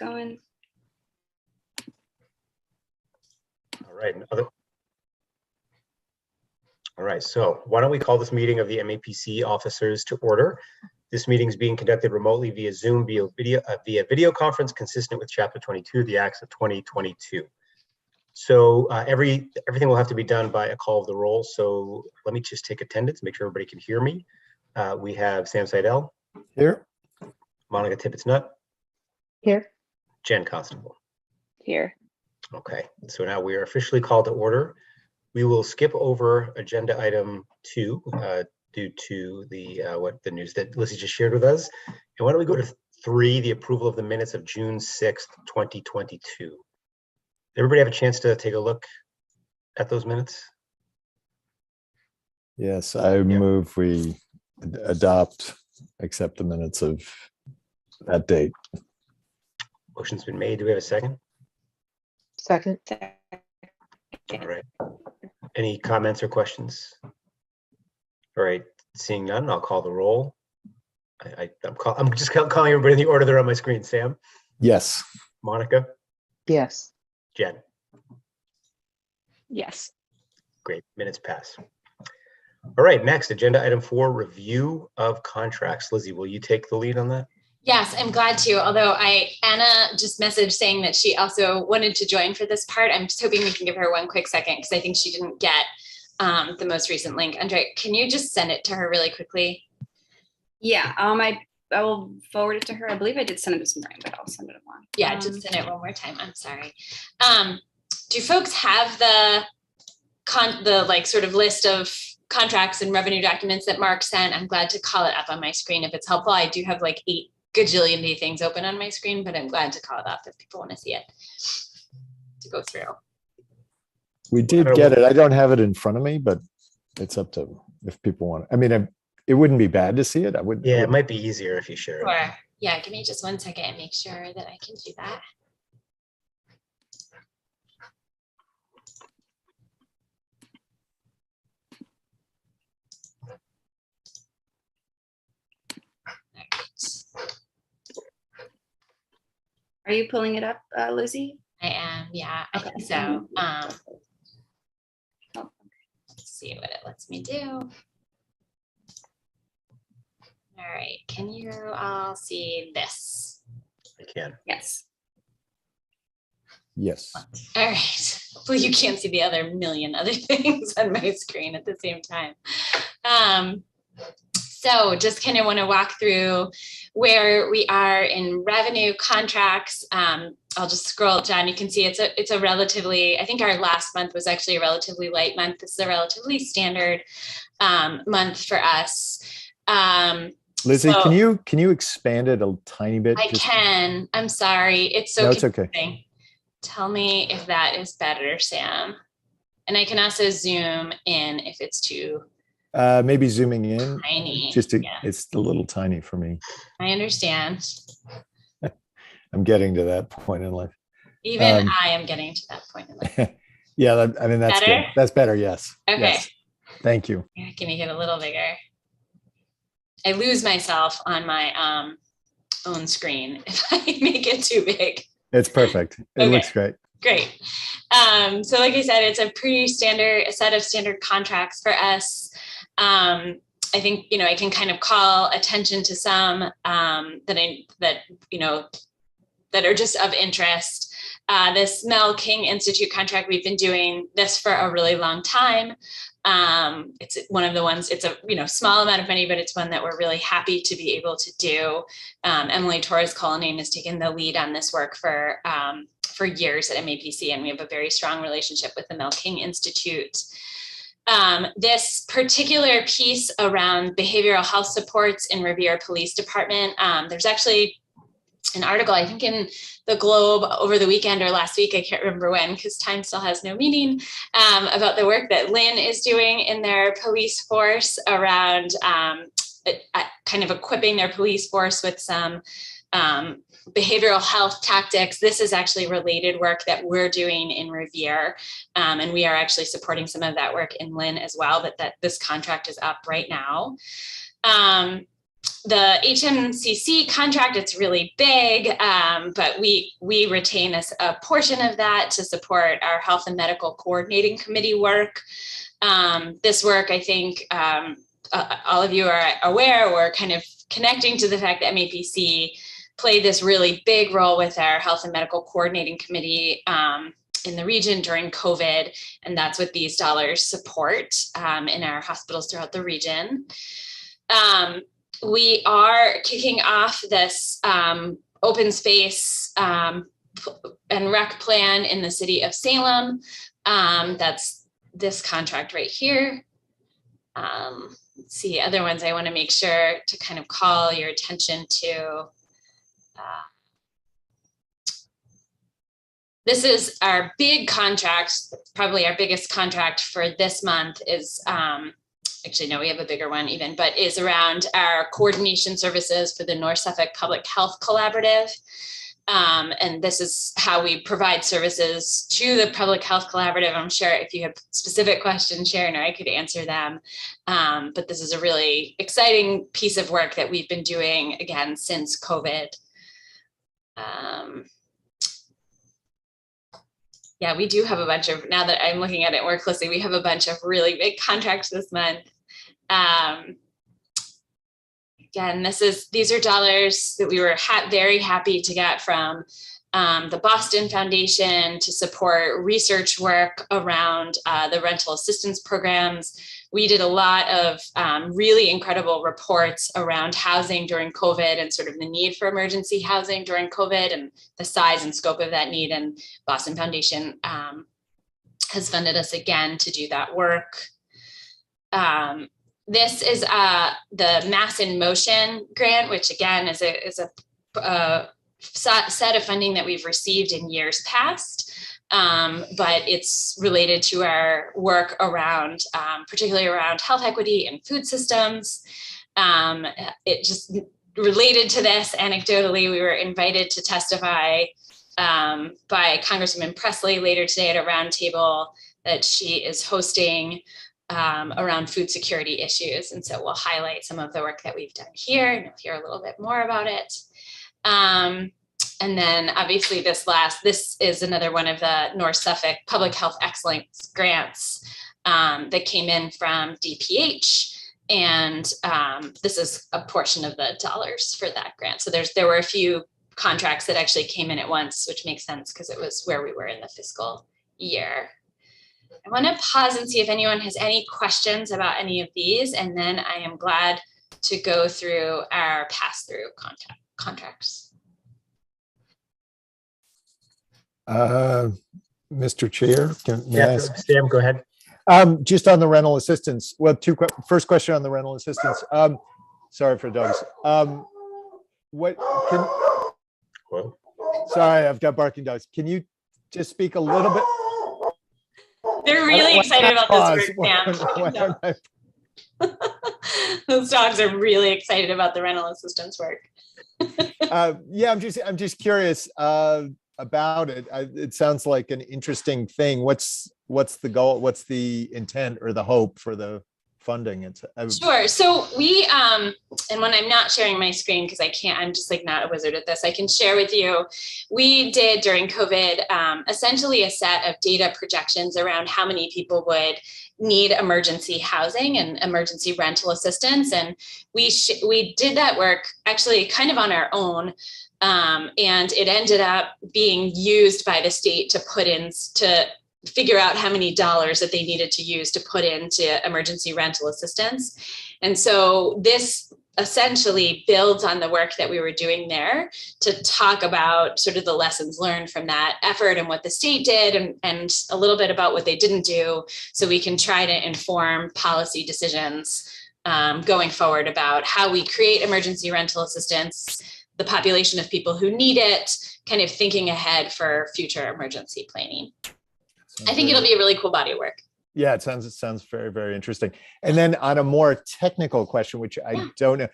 going. All right. All right. So why don't we call this meeting of the MAPC officers to order? This meeting is being conducted remotely via Zoom via video conference consistent with Chapter 22 of the Acts of 2022. So everything will have to be done by a call of the roll. So let me just take attendance, make sure everybody can hear me. We have Sam Seidel. Here. Monica Tippett-Nutt. Here. Jen Constable. Here. Okay, so now we are officially called to order. We will skip over agenda item 2 due to the news that Lizzie just shared with us. And why don't we go to 3, the approval of the minutes of June 6th, 2022. Everybody have a chance to take a look at those minutes? Yes, I move we accept the minutes of that date. Motion's been made. Do we have a second? Second. All right. Any comments or questions? All right. Seeing none, I'll call the roll. I'm just calling everybody in the order they're on my screen. Sam? Yes. Monica? Yes. Jen? Yes. Great. Minutes pass. All right. Next, agenda item 4, review of contracts. Lizzie, will you take the lead on that? Yes, I'm glad to. Although Anna just messaged saying that she also wanted to join for this part. I'm just hoping we can give her one quick second because I think she didn't get the most recent link. Andre, can you just send it to her really quickly? Yeah. I will forward it to her. I believe I did send it this morning, but I'll send it along. Yeah, just send it one more time. I'm sorry. Do folks have the like sort of list of contracts and revenue documents that Mark sent? I'm glad to call it up on my screen if it's helpful. I do have like 8 gajillion things open on my screen, but I'm glad to call it up if people want to see it to go through. We did get it. I don't have it in front of me, but it's up to if people want. I mean, it wouldn't be bad to see it. I would. Yeah, it might be easier if you share it. Sure. Yeah, give me just 1 second and make sure that I can do that. Are you pulling it up, Lizzie? I am, yeah, I think so. Let's see what it lets me do. All right, can you all see this? I can. Yes. Yes. All right, hopefully you can't see the other million other things on my screen at the same time. So just kind of want to walk through where we are in revenue contracts. I'll just scroll down. You can see it's a relatively, I think our last month was actually a relatively light month. This is a relatively standard month for us. Lizzie, so, can you expand it a tiny bit? I can. I'm sorry. It's so it's confusing. Okay. Tell me if that is better, Sam. And I can also zoom in if it's too maybe zooming in. Tiny. It's a little tiny for me. I understand. I'm getting to that point in life. Even I am getting to that point in life. Yeah, I mean, that's better? Good. That's better, yes. Okay. Yes. Thank you. Can you get a little bigger? I lose myself on my own screen if I make it too big. It's perfect. It looks great. Great. So like I said, it's a pretty standard set of standard contracts for us. I think, I can kind of call attention to some that are just of interest. This Mel King Institute contract, we've been doing this for a really long time. It's one of the ones, it's a small amount of money, but it's one that we're really happy to be able to do. Emily Torres-Cullinane has taken the lead on this work for years at MAPC, and we have a very strong relationship with the Mel King Institute. This particular piece around behavioral health supports in Revere Police Department, there's actually an article, I think in the Globe over the weekend or last week, I can't remember when because time still has no meaning, about the work that Lynn is doing in their police force around kind of equipping their police force with some behavioral health tactics. This is actually related work that we're doing in Revere, and we are actually supporting some of that work in Lynn as well, but this contract is up right now. the HMCC contract, it's really big, but we retain a portion of that to support our health and medical coordinating committee work. This work, I think all of you are aware, we're kind of connecting to the fact that MAPC played this really big role with our health and medical coordinating committee in the region during COVID, and that's what these dollars support in our hospitals throughout the region. We are kicking off this open space and rec plan in the city of Salem. That's this contract right here. Let's see, other ones I want to make sure to kind of call your attention to. This is our big contract, probably our biggest contract for this month is, actually, no, we have a bigger one even, but is around our coordination services for the North Suffolk Public Health Collaborative. And this is how we provide services to the Public Health Collaborative. I'm sure if you have specific questions, Sharon or I could answer them. But this is a really exciting piece of work that we've been doing, again, since COVID. Yeah, we do have a bunch of, now that I'm looking at it more closely, we have a bunch of really big contracts this month. Again, these are dollars that we were very happy to get from the Boston Foundation to support research work around the rental assistance programs. We did a lot of really incredible reports around housing during COVID and sort of the need for emergency housing during COVID and the size and scope of that need. And Boston Foundation has funded us again to do that work. This is the Mass in Motion grant, which again is a set of funding that we've received in years past. But it's related to our work around, particularly around health equity and food systems. It just related to this, anecdotally, we were invited to testify by Congresswoman Presley later today at a roundtable that she is hosting around food security issues. And so we'll highlight some of the work that we've done here and you'll hear a little bit more about it. And then obviously this is another one of the North Suffolk Public Health Excellence grants that came in from DPH. And this is a portion of the dollars for that grant. So there were a few contracts that actually came in at once, which makes sense because it was where we were in the fiscal year. I want to pause and see if anyone has any questions about any of these. And then I am glad to go through our pass-through contracts. Mr. Chair, may I ask? Sam, go ahead. Just on the rental assistance. Well, first question on the rental assistance. Sorry for dogs. Sorry, I've got barking dogs. Can you just speak a little bit? They're really excited about this work, Sam. Those dogs are really excited about the rental assistance work. Yeah, I'm just curious about it. It sounds like an interesting thing. What's the goal? What's the intent or the hope for the funding? Sure. So we, and when I'm not sharing my screen, because I can't, I'm just like not a wizard at this, I can share with you. We did during COVID, essentially a set of data projections around how many people would need emergency housing and emergency rental assistance. And we did that work actually kind of on our own. And it ended up being used by the state to figure out how many dollars that they needed to use to put into emergency rental assistance. And so this essentially builds on the work that we were doing there to talk about sort of the lessons learned from that effort and what the state did and a little bit about what they didn't do, so we can try to inform policy decisions going forward about how we create emergency rental assistance, the population of people who need it, kind of thinking ahead for future emergency planning. I think it'll be a really cool body of work. Yeah, it sounds very, very interesting. And then on a more technical question, which I don't know,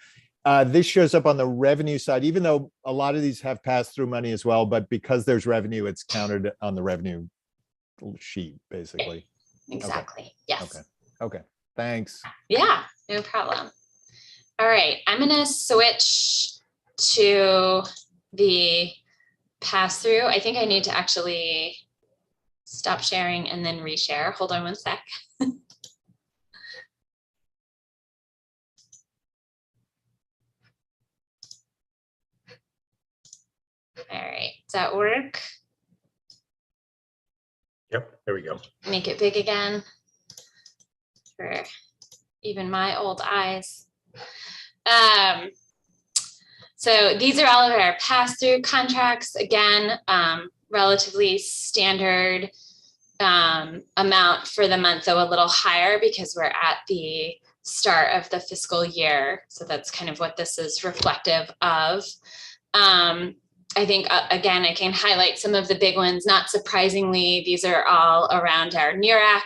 this shows up on the revenue side, even though a lot of these have passed through money as well, but because there's revenue, it's counted on the revenue sheet, basically. Exactly. Okay. Yes. Okay. Thanks. Yeah, no problem. All right, I'm gonna switch to the pass through. I think I need to actually stop sharing and then reshare. Hold on one sec. All right, does that work? Yep, there we go. Make it big again for even my old eyes. So these are all of our pass-through contracts. Again, relatively standard amount for the month, though a little higher because we're at the start of the fiscal year. So that's kind of what this is reflective of. I think, again, I can highlight some of the big ones. Not surprisingly, these are all around our NERAC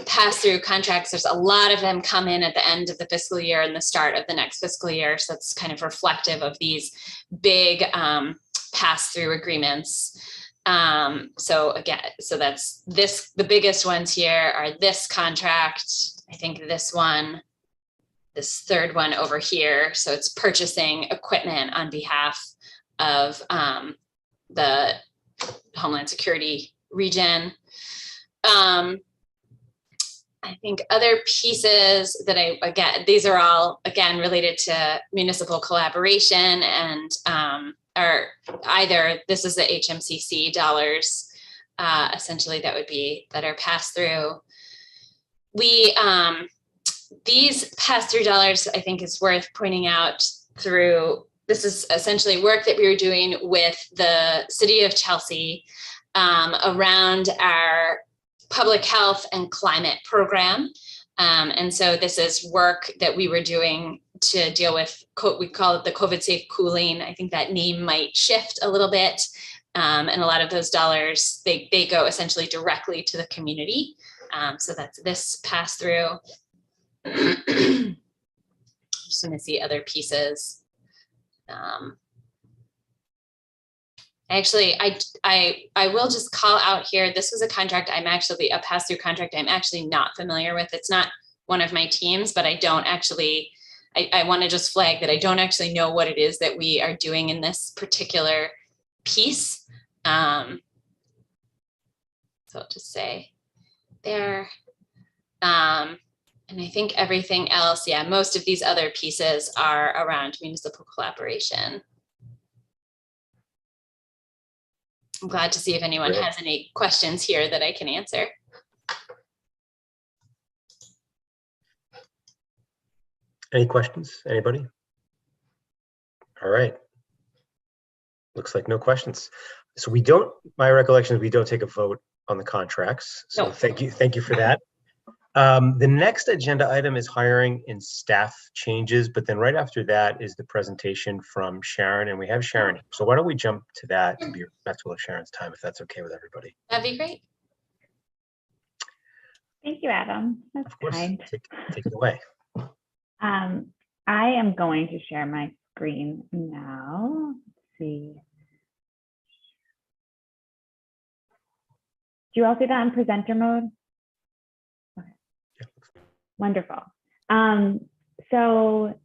pass-through contracts. There's a lot of them come in at the end of the fiscal year and the start of the next fiscal year. So it's kind of reflective of these big pass-through agreements. So again, so that's this, the biggest ones here are this contract, I think this one, this third one over here. So it's purchasing equipment on behalf of the Homeland Security region. I think other pieces that again, these are all, again, related to municipal collaboration and are either, this is the HMCC dollars, essentially that are passed through. We, these pass-through dollars, I think is worth pointing out through, this is essentially work that we were doing with the city of Chelsea around our public health and climate program. And so this is work that we were doing to deal with, we call it the COVID safe cooling. I think that name might shift a little bit. And a lot of those dollars, they go essentially directly to the community. So that's this pass through. Just want to see other pieces. Actually, I will just call out here, this was a contract I'm actually, a pass-through contract I'm actually not familiar with. It's not one of my teams, but I don't actually, I want to just flag that I don't actually know what it is that we are doing in this particular piece. So I'll just say there. And I think everything else, yeah, most of these other pieces are around municipal collaboration. I'm glad to see if anyone has any questions here that I can answer. Any questions, anybody? All right. Looks like no questions. So we don't, my recollection is we don't take a vote on the contracts. So no. Thank you for that. The next agenda item is hiring and staff changes, but then right after that is the presentation from Sharon, and we have Sharon. So why don't we jump to that to be respectful of Sharon's time, if that's okay with everybody? That'd be great. Thank you, Adam. That's of course. kind. Take it away. I am going to share my screen now. Let's see. Do you all see that in presenter mode? Wonderful. So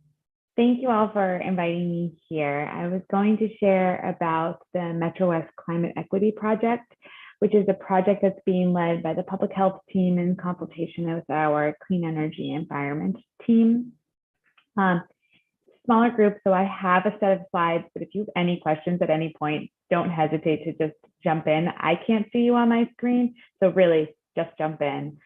thank you all for inviting me here. I was going to share about the Metrowest Climate Equity Project, which is a project that's being led by the public health team in consultation with our clean energy environment team. Smaller group, so I have a set of slides, but if you have any questions at any point, don't hesitate to just jump in. I can't see you on my screen, so really just jump in.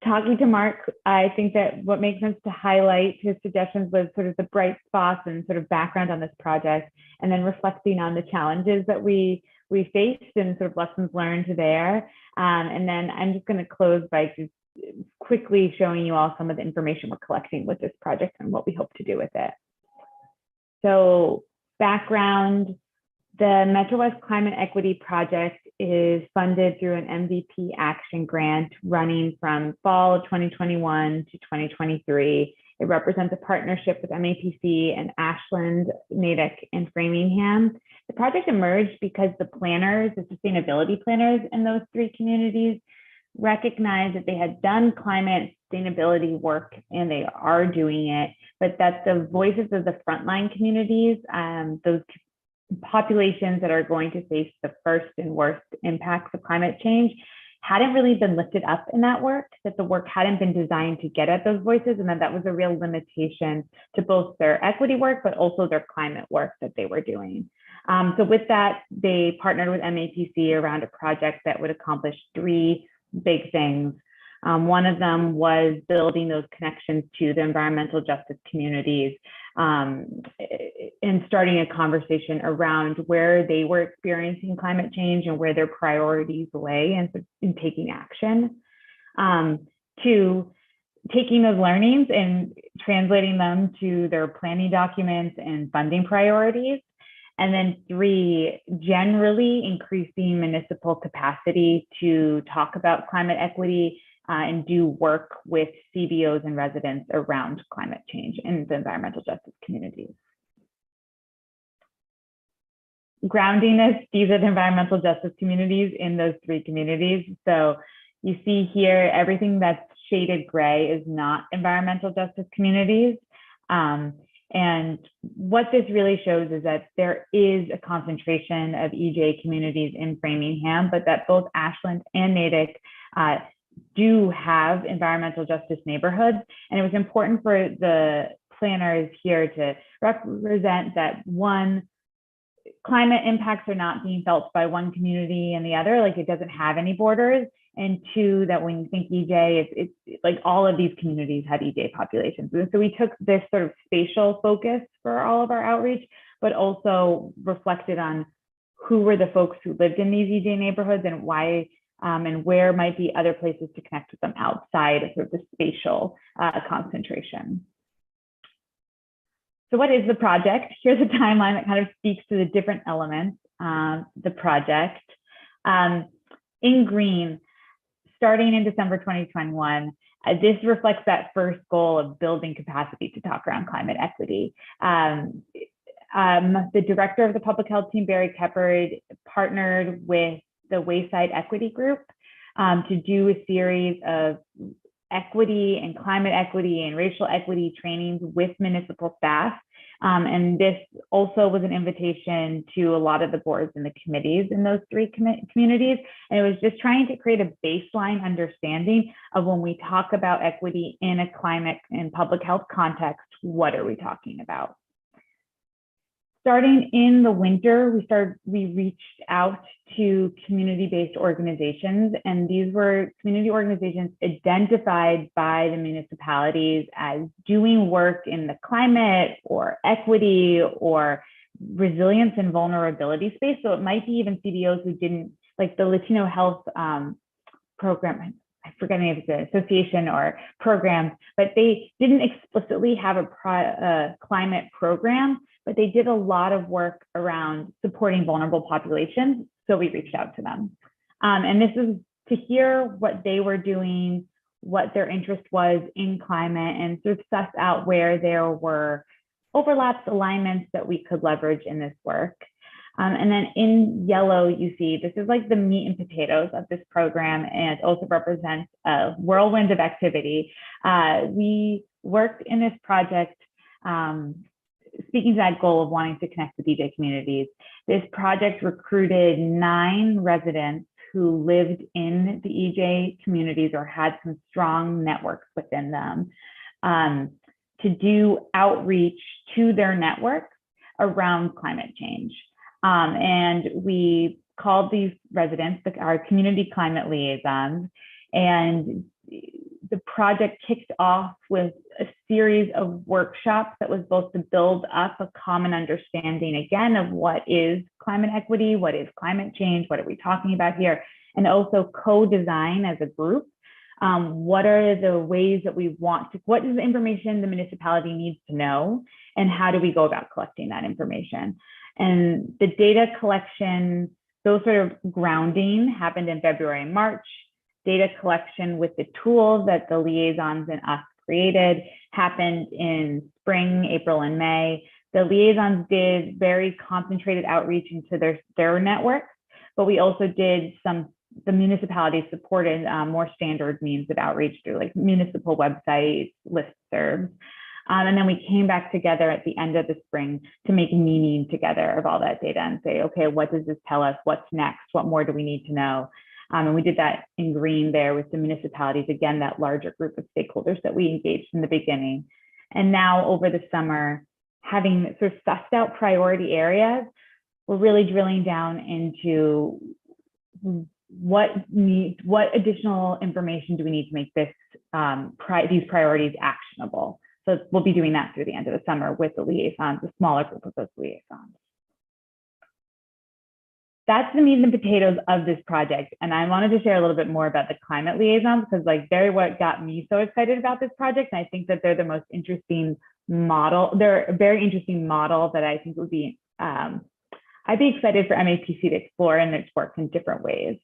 Talking to Mark, I think that what makes sense to highlight his suggestions was sort of the bright spots and sort of background on this project, and then reflecting on the challenges that we faced and sort of lessons learned there. And then I'm just going to close by just quickly showing you all some of the information we're collecting with this project and what we hope to do with it. So background, the Metrowest Climate Equity Project is funded through an MVP action grant running from fall of 2021 to 2023. It represents a partnership with MAPC and Ashland, Natick, and Framingham. The project emerged because the planners, the sustainability planners in those three communities, recognized that they had done climate sustainability work and they are doing it, but that the voices of the frontline communities, those populations that are going to face the first and worst impacts of climate change, hadn't really been lifted up in that work, that the work hadn't been designed to get at those voices, and that was a real limitation to both their equity work, but also their climate work that they were doing. So with that, they partnered with MAPC around a project that would accomplish 3 big things. One of them was building those connections to the environmental justice communities, and starting a conversation around where they were experiencing climate change and where their priorities lay in taking action. 2, taking those learnings and translating them to their planning documents and funding priorities. And then 3, generally increasing municipal capacity to talk about climate equity and do work with CBOs and residents around climate change in the environmental justice communities. Grounding these are the environmental justice communities in those 3 communities. So you see here, everything that's shaded gray is not environmental justice communities. And what this really shows is that there is a concentration of EJ communities in Framingham, but that both Ashland and Natick do have environmental justice neighborhoods. And it was important for the planners here to represent that, 1, climate impacts are not being felt by one community and the other, like it doesn't have any borders. And 2, that when you think EJ, it's like all of these communities had EJ populations. And so we took this sort of spatial focus for all of our outreach, but also reflected on who were the folks who lived in these EJ neighborhoods and why, and where might be other places to connect with them outside of sort of the spatial concentration. So what is the project? Here's a timeline that kind of speaks to the different elements of the project. In green, starting in December 2021, this reflects that first goal of building capacity to talk around climate equity. The director of the public health team, Barry Keppard, partnered with the Wayside Equity Group to do a series of equity and climate equity and racial equity trainings with municipal staff. And this also was an invitation to a lot of the boards and the committees in those 3 communities. And it was just trying to create a baseline understanding of when we talk about equity in a climate and public health context, what are we talking about? Starting in the winter, we reached out to community-based organizations, and these were community organizations identified by the municipalities as doing work in the climate or equity or resilience and vulnerability space. So it might be even CBOs who didn't, like the Latino Health program, I forget if it's an association or program, but they didn't explicitly have a climate program, but they did a lot of work around supporting vulnerable populations. So we reached out to them. And this is to hear what they were doing, what their interest was in climate, and sort of suss out where there were overlaps, alignments that we could leverage in this work. And then in yellow, you see, this is like the meat and potatoes of this program, and it also represents a whirlwind of activity. We worked in this project, speaking to that goal of wanting to connect with EJ communities. This project recruited 9 residents who lived in the EJ communities or had some strong networks within them to do outreach to their networks around climate change. And we called these residents our community climate liaisons, and the project kicked off with a series of workshops that was both to build up a common understanding, again, of what is climate equity, what is climate change, what are we talking about here, and also co-design as a group. What are the ways that we want to, what is the information the municipality needs to know, and how do we go about collecting that information? And the data collection, those sort of grounding happened in February and March. Data collection with the tools that the liaisons and us created happened in spring, April, and May. The liaisons did very concentrated outreach into their networks, but we also did some the municipalities supported more standard means of outreach through like municipal websites, listservs. And then we came back together at the end of the spring to make meaning together of all that data and say, okay, what does this tell us? What's next? What more do we need to know? And we did that in green there with the municipalities, again, that larger group of stakeholders that we engaged in the beginning. And now over the summer, having sort of sussed out priority areas, we're really drilling down into what additional information do we need to make this these priorities actionable. So we'll be doing that through the end of the summer with the liaisons, a smaller group of those liaisons. That's the meat and potatoes of this project. And I wanted to share a little bit more about the climate liaisons because like they're what got me so excited about this project. And I think that they're the most interesting model. They're a very interesting model that I think would be, I'd be excited for MAPC to explore and its work in different ways.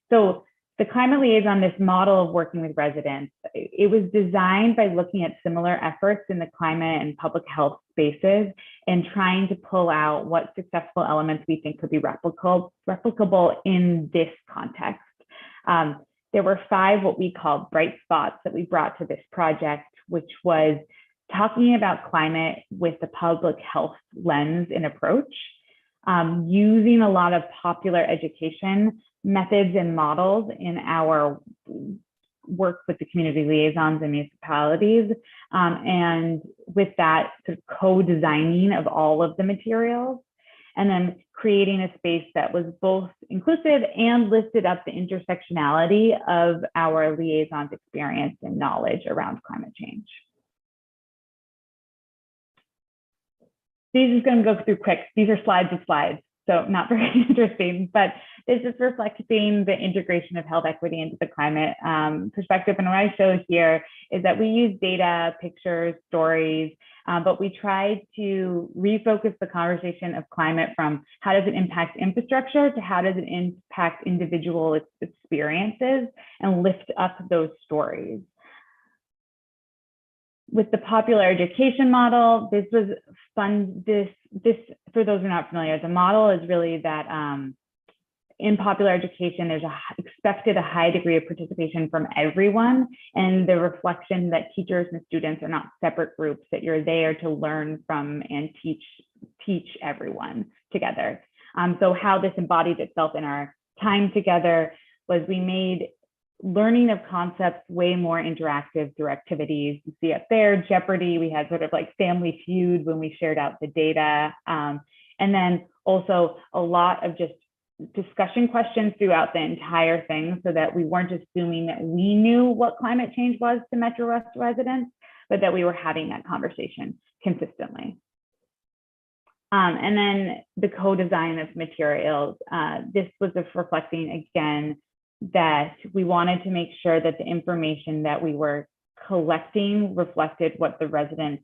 So the climate liaison, this model of working with residents, it was designed by looking at similar efforts in the climate and public health spaces and trying to pull out what successful elements we think could be replicable in this context. There were 5 what we called bright spots that we brought to this project, which was talking about climate with the public health lens and approach, using a lot of popular education methods and models in our work with the community liaisons and municipalities. And with that sort of co-designing of all of the materials, and then creating a space that was both inclusive and lifted up the intersectionality of our liaisons' experience and knowledge around climate change. These are going to go through quick. These are slides of slides, so not very interesting, but this is reflecting the integration of health equity into the climate perspective. And what I show here is that we use data, pictures, stories, but we try to refocus the conversation of climate from how does it impact infrastructure to how does it impact individual experiences and lift up those stories. With the popular education model, this was fun. This for those who are not familiar, the model is really that in popular education, there's expected a high degree of participation from everyone, and the reflection that teachers and students are not separate groups, that you're there to learn from and teach everyone together. So how this embodied itself in our time together was we made learning of concepts way more interactive through activities. You see up there, Jeopardy, we had sort of like Family Feud when we shared out the data. And then also a lot of just discussion questions throughout the entire thing so that we weren't assuming that we knew what climate change was to Metrowest residents, but that we were having that conversation consistently. And then the co-design of materials. This was reflecting again that we wanted to make sure that the information that we were collecting reflected what the residents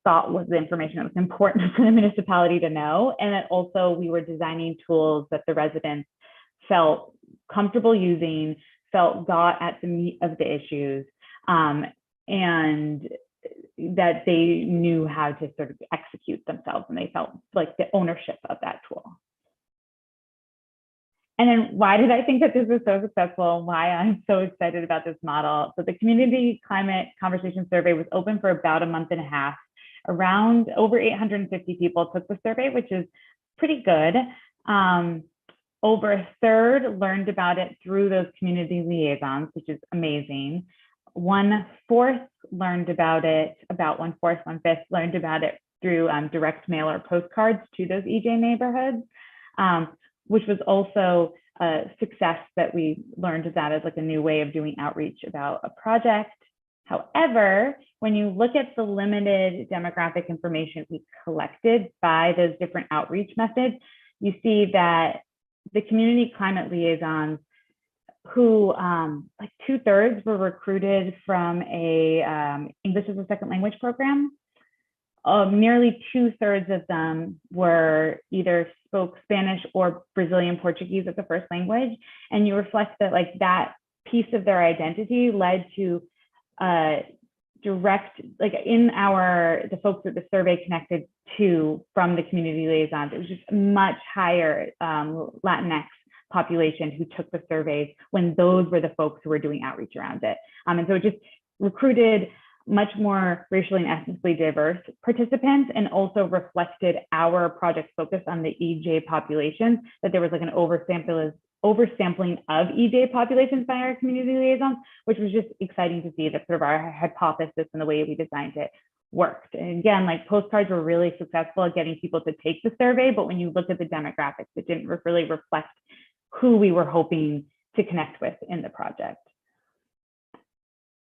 thought was the information that was important for the municipality to know. And that also we were designing tools that the residents felt comfortable using, felt got at the meat of the issues, and that they knew how to sort of execute themselves and they felt like the ownership of that tool. And then why did I think that this was so successful and why I'm so excited about this model? So the Community Climate Conversation Survey was open for about a month and a half. Around over 850 people took the survey, which is pretty good. Over a third learned about it through those community liaisons, which is amazing. 1/4 learned about it, about 1/4, 1/5 learned about it through direct mail or postcards to those EJ neighborhoods. Which was also a success that we learned of that as like a new way of doing outreach about a project. However, when you look at the limited demographic information we collected by those different outreach methods, you see that the community climate liaisons who like 2/3 were recruited from a English as a second language program. Nearly 2/3 of them were either spoke Spanish or Brazilian Portuguese as a first language. And you reflect that like that piece of their identity led to direct, like in the folks that the survey connected to from the community liaisons, it was just much higher Latinx population who took the surveys when those were the folks who were doing outreach around it. And so it just recruited much more racially and ethnically diverse participants, and also reflected our project focus on the EJ populations, that there was like an oversampling of EJ populations by our community liaisons, which was just exciting to see that sort of our hypothesis and the way we designed it worked. And again, like postcards were really successful at getting people to take the survey, but when you look at the demographics, it didn't really reflect who we were hoping to connect with in the project.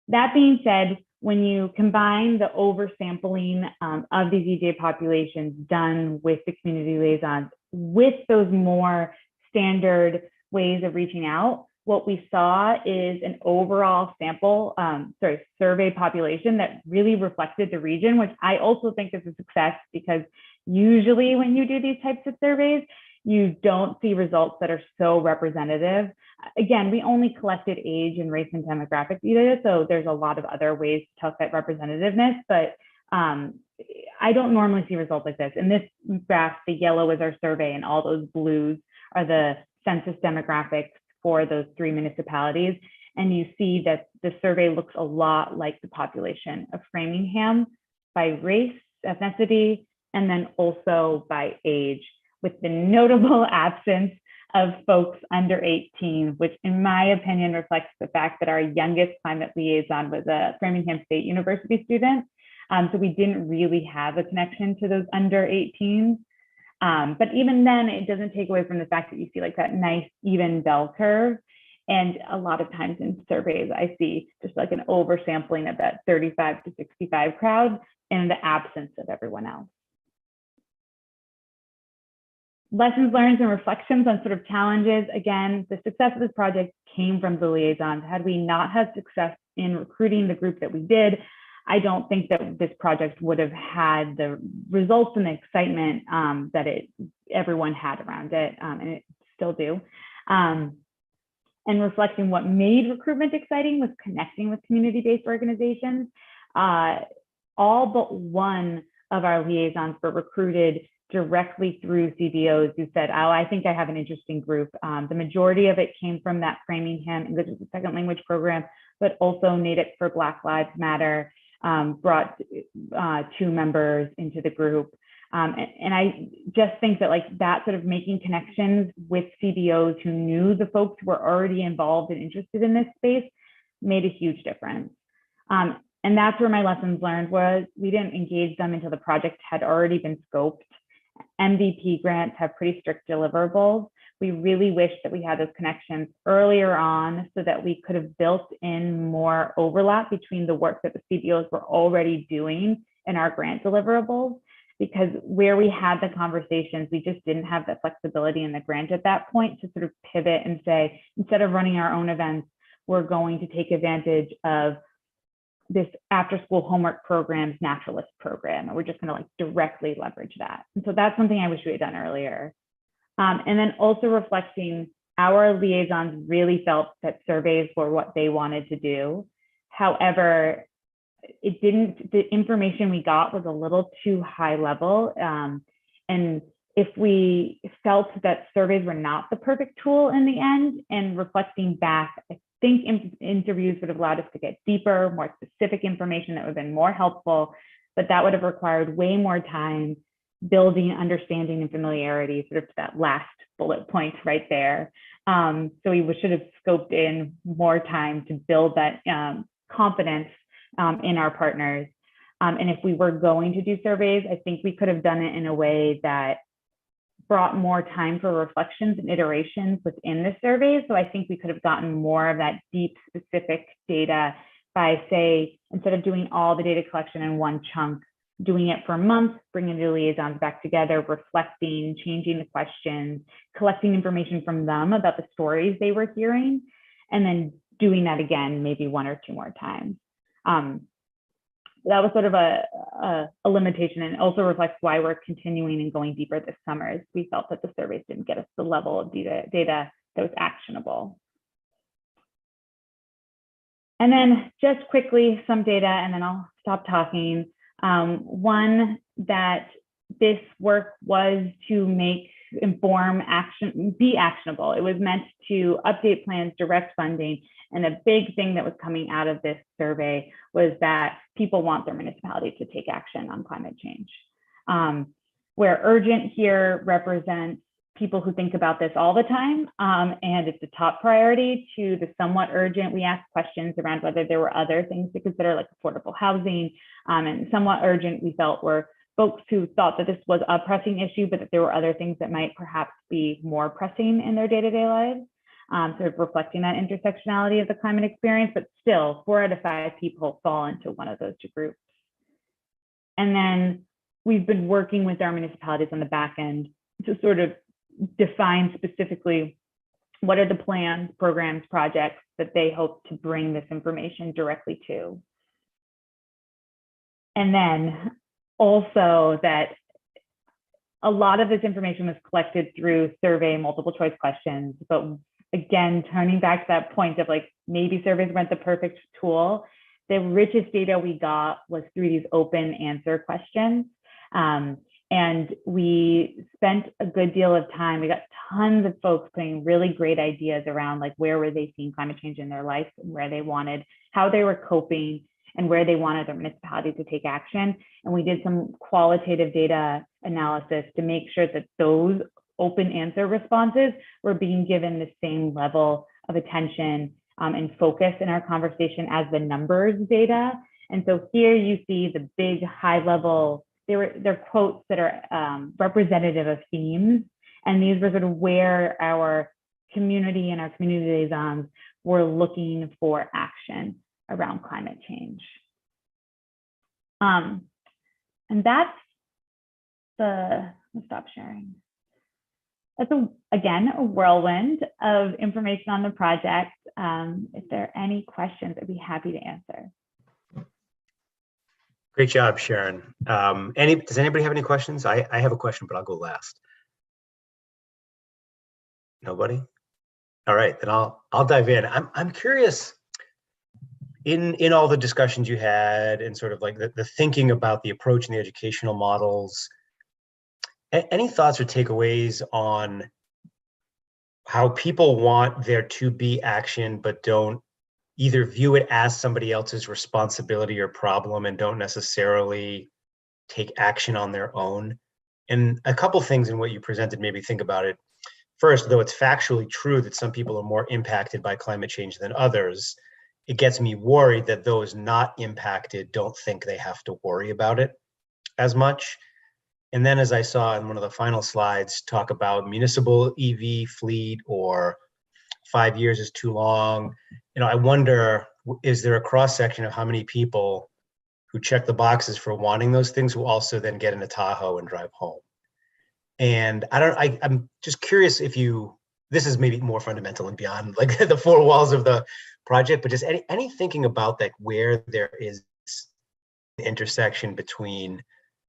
That being said, when you combine the oversampling of these EJ populations done with the community liaisons with those more standard ways of reaching out, what we saw is an overall survey population that really reflected the region, which I also think is a success, because usually when you do these types of surveys, you don't see results that are so representative. Again, we only collected age and race and demographic data, so there's a lot of other ways to tell that representativeness, but I don't normally see results like this. In this graph, the yellow is our survey and all those blues are the census demographics for those 3 municipalities. And you see that the survey looks a lot like the population of Framingham by race, ethnicity, and then also by age, with the notable absence of folks under 18, which in my opinion reflects the fact that our youngest climate liaison was a Framingham State University student. So we didn't really have a connection to those under 18s. But even then, it doesn't take away from the fact that you see like that nice even bell curve. And a lot of times in surveys, I see just like an oversampling of that 35 to 65 crowd in the absence of everyone else. Lessons learned and reflections on sort of challenges. Again, the success of this project came from the liaisons. Had we not had success in recruiting the group that we did, I don't think that this project would have had the results and the excitement that everyone had around it, and it still do. And reflecting what made recruitment exciting was connecting with community-based organizations. All but one of our liaisons were recruited directly through CBOs who said, oh, I think I have an interesting group. The majority of it came from that Framingham English as a Second Language program, but also Natick for Black Lives Matter brought 2 members into the group. And I just think that like that sort of making connections with CBOs who knew the folks who were already involved and interested in this space made a huge difference. And that's where my lessons learned was we didn't engage them until the project had already been scoped. MVP grants have pretty strict deliverables. We really wish that we had those connections earlier on so that we could have built in more overlap between the work that the CBOs were already doing and our grant deliverables, because where we had the conversations, we just didn't have the flexibility in the grant at that point to sort of pivot and say, instead of running our own events, we're going to take advantage of this after school homework program's naturalist program, and we're just going to like directly leverage that. And so that's something I wish we had done earlier. And then also reflecting, our liaisons really felt that surveys were what they wanted to do. However, the information we got was a little too high level. And if we felt that surveys were not the perfect tool in the end, and reflecting back, I think interviews would have allowed us to get deeper, more specific information that would have been more helpful, but that would have required way more time building understanding and familiarity, sort of to that last bullet point right there. So we should have scoped in more time to build that confidence in our partners. And if we were going to do surveys, I think we could have done it in a way that brought more time for reflections and iterations within the survey. So I think we could have gotten more of that deep specific data by, say, instead of doing all the data collection in one chunk, doing it for a month, bringing the liaisons back together, reflecting, changing the questions, collecting information from them about the stories they were hearing, and then doing that again, maybe 1 or 2 more times. That was sort of a limitation, and also reflects why we're continuing and going deeper this summer, as we felt that the surveys didn't get us the level of data that was actionable. And then just quickly, some data, and then I'll stop talking. One, that this work was to make inform action, be actionable. It was meant to update plans, direct funding. And a big thing that was coming out of this survey was that people want their municipality to take action on climate change. Where urgent here represents people who think about this all the time, and it's a top priority, to the somewhat urgent. We asked questions around whether there were other things to consider, like affordable housing, and somewhat urgent we felt were folks who thought that this was a pressing issue, but that there were other things that might perhaps be more pressing in their day-to-day lives, sort of reflecting that intersectionality of the climate experience. But still, 4 out of 5 people fall into one of those 2 groups. And then we've been working with our municipalities on the back end to sort of define specifically what are the plans, programs, projects that they hope to bring this information directly to. And then also that a lot of this information was collected through survey, multiple choice questions. But again, turning back to that point of like, maybe surveys weren't the perfect tool. The richest data we got was through these open answer questions. And we spent a good deal of time. We got tons of folks putting really great ideas around like where were they seeing climate change in their life, and where they wanted, how they were coping, and where they wanted their municipality to take action. And we did some qualitative data analysis to make sure that those open answer responses were being given the same level of attention and focus in our conversation as the numbers data. And so here you see the big high level, they're quotes that are representative of themes. And these were sort of where our community and our community liaisons were looking for action around climate change. And that's I'll stop sharing. That's again, a whirlwind of information on the project. If there are any questions, I'd be happy to answer. Great job, Sharon. Does anybody have any questions? I have a question, but I'll go last. Nobody? All right, then I'll dive in. I'm curious, in all the discussions you had and sort of like the thinking about the approach and the educational models, any thoughts or takeaways on how people want there to be action, but don't either view it as somebody else's responsibility or problem and don't necessarily take action on their own? And a couple things in what you presented made me think about it. First, though it's factually true that some people are more impacted by climate change than others, it gets me worried that those not impacted don't think they have to worry about it as much. And then, as I saw in one of the final slides, talk about municipal EV fleet, or 5 years is too long. I wonder, is there a cross section of how many people who check the boxes for wanting those things who also then get in a Tahoe and drive home? And I'm just curious if this is maybe more fundamental and beyond like the 4 walls of the project, but just any thinking about that, where there is an intersection between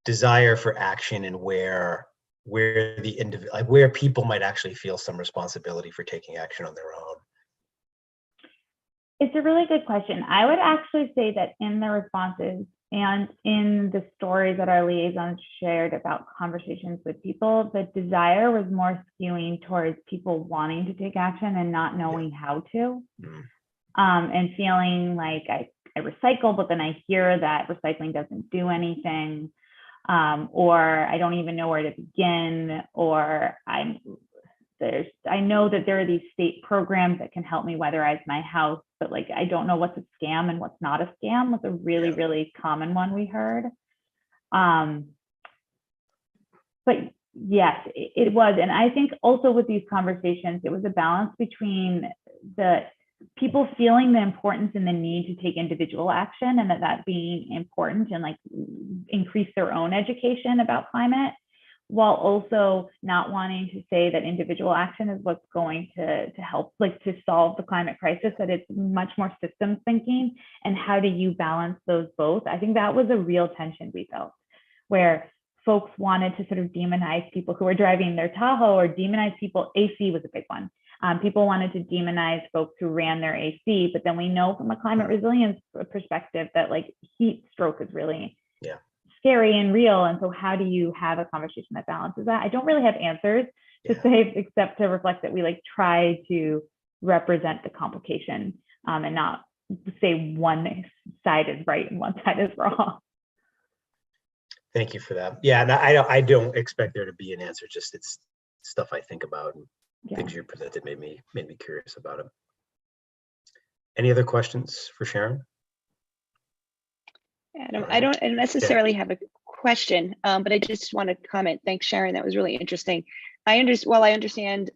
desire for action and where the individual, like where people might actually feel some responsibility for taking action on their own. It's a really good question. I would actually say that in the responses and in the stories that our liaisons shared about conversations with people, the desire was more skewing towards people wanting to take action and not knowing how to, and feeling like I recycle, but then I hear that recycling doesn't do anything, or I don't even know where to begin, or I know that there are these state programs that can help me weatherize my house, but like I don't know what's a scam and what's not a scam was a really, really common one we heard. But yes, it was. And I think also with these conversations, it was a balance between the people feeling the importance and the need to take individual action, and that being important and like increase their own education about climate, while also not wanting to say that individual action is what's going to help, like to solve the climate crisis, that it's much more systems thinking. And how do you balance those both? I think that was a real tension we felt, where folks wanted to sort of demonize people who were driving their Tahoe, or demonize people. AC was a big one. People wanted to demonize folks who ran their AC, but then we know from a climate resilience perspective that like heat stroke is really scary and real. And so how do you have a conversation that balances that? I don't really have answers, to say, except to reflect that we like try to represent the complication and not say one side is right and one side is wrong. Thank you for that. Yeah, and I don't expect there to be an answer. Just it's stuff I think about, and things you presented made me curious about it. Any other questions for Sharon? Adam, I don't necessarily have a question, but I just want to comment. Thanks, Sharon. That was really interesting. While I understand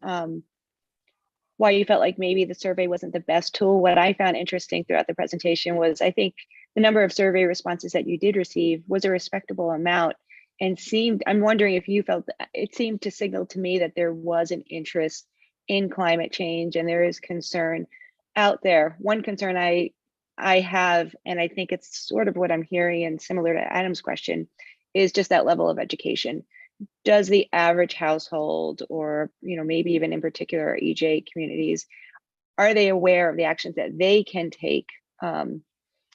why you felt like maybe the survey wasn't the best tool, what I found interesting throughout the presentation was I think the number of survey responses that you did receive was a respectable amount, and I'm wondering if you felt it seemed to signal to me that there was an interest in climate change and there is concern out there. One concern I have, and I think it's sort of what I'm hearing and similar to Adam's question, is just that level of education. Does the average household, or maybe even in particular our EJ communities, are they aware of the actions that they can take?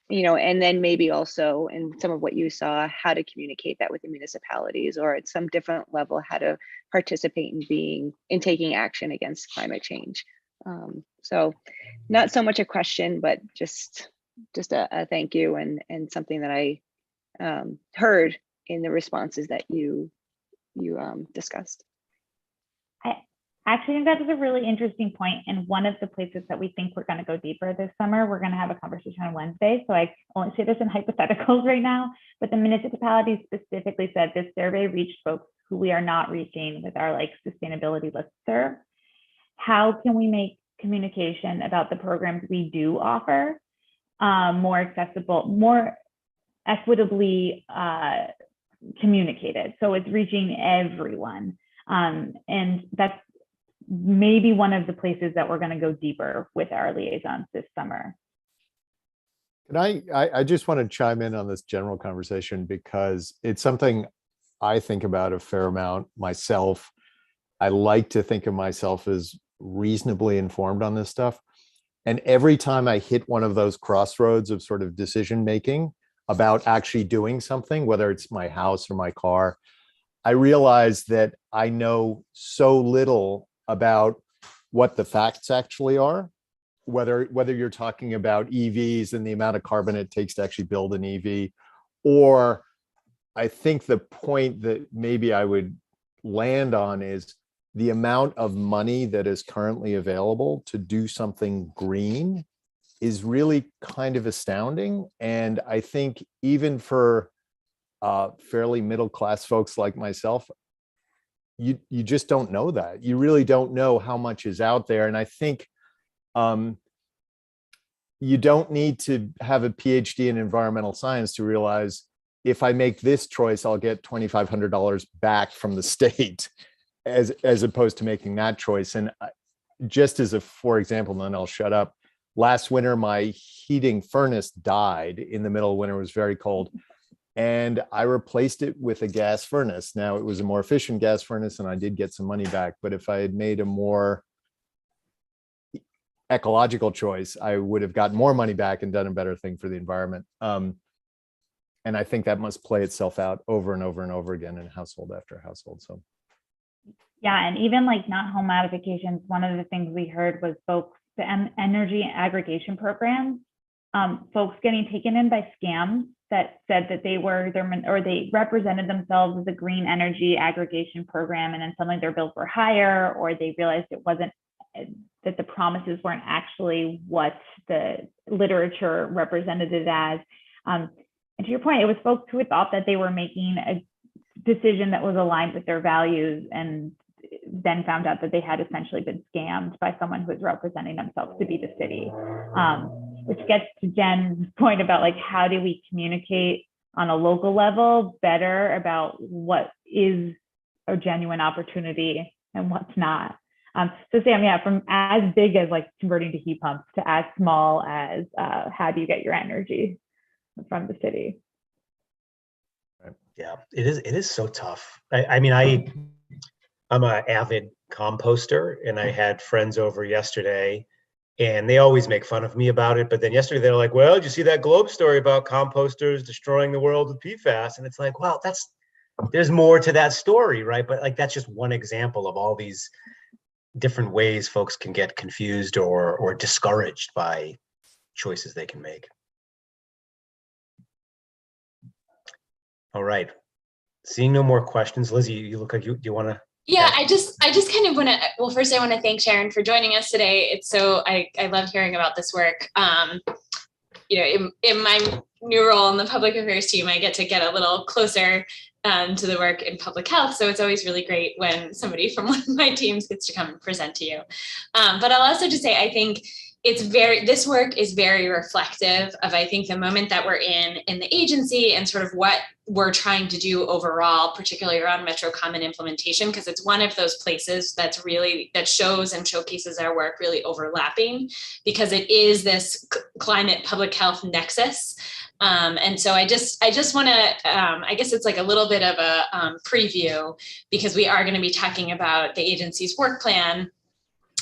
And then maybe also, in some of what you saw, how to communicate that with the municipalities, or at some different level, how to participate in taking action against climate change. So not so much a question, but just a thank you and something that I heard in the responses that you discussed. I actually think that is a really interesting point, and one of the places that we think we're going to go deeper this summer. We're going to have a conversation on Wednesday, so I only say this in hypotheticals right now, but the municipality specifically said this survey reached folks who we are not reaching with our sustainability listserv. How can we make communication about the programs we do offer more accessible, more equitably communicated, so it's reaching everyone, and that's maybe one of the places that we're going to go deeper with our liaisons this summer. And I just want to chime in on this general conversation because it's something I think about a fair amount myself. I like to think of myself as reasonably informed on this stuff. And every time I hit one of those crossroads of sort of decision making about actually doing something, whether it's my house or my car, I realize that I know so little about what the facts actually are, whether you're talking about EVs and the amount of carbon it takes to actually build an EV, or I think the point that maybe I would land on is the amount of money that is currently available to do something green is really kind of astounding. And I think even for fairly middle-class folks like myself, you just don't know that. You really don't know how much is out there. And I think you don't need to have a PhD in environmental science to realize if I make this choice, I'll get $2,500 back from the state as opposed to making that choice. And just as for example, and then I'll shut up. Last winter, my heating furnace died in the middle of winter. It was very cold. And I replaced it with a gas furnace. Now, it was a more efficient gas furnace and I did get some money back. But if I had made a more ecological choice, I would have gotten more money back and done a better thing for the environment. And I think that must play itself out over and over and over again in household after household. So, yeah, and even not home modifications, one of the things we heard was the energy aggregation programs, folks getting taken in by scams that said that they were they represented themselves as a green energy aggregation program, and then suddenly their bills were higher, or they realized it wasn't, that the promises weren't actually what the literature represented it as. And to your point, it was folks who had thought that they were making a decision that was aligned with their values, and then found out that they had essentially been scammed by someone who was representing themselves to be the city. Which gets to Jen's point about how do we communicate on a local level better about what is a genuine opportunity and what's not. So Sam, yeah, from as big as converting to heat pumps to as small as how do you get your energy from the city? Yeah, it is so tough. I mean, I'm an avid composter, and I had friends over yesterday, and they always make fun of me about it. But then yesterday they're like, "Well, did you see that Globe story about composters destroying the world with PFAS?" And it's like, well, that's there's more to that story, right? But like, that's just one example of all these different ways folks can get confused or discouraged by choices they can make. All right. Seeing no more questions, Lizzie, you look like you want to. Yeah, I just kind of want to, well, first I want to thank Sharon for joining us today. It's so, I love hearing about this work. You know, in my new role in the public affairs team, I get a little closer to the work in public health. So it's always really great when somebody from one of my teams gets to come and present to you. But I'll also just say, I think this work is very reflective of, I think, the moment that we're in the agency and sort of what we're trying to do overall, particularly around Metro Common implementation, because it's one of those places that shows and showcases our work really overlapping, because it is this climate public health nexus. And so I just want to, I guess it's like a little bit of a preview, because we are going to be talking about the agency's work plan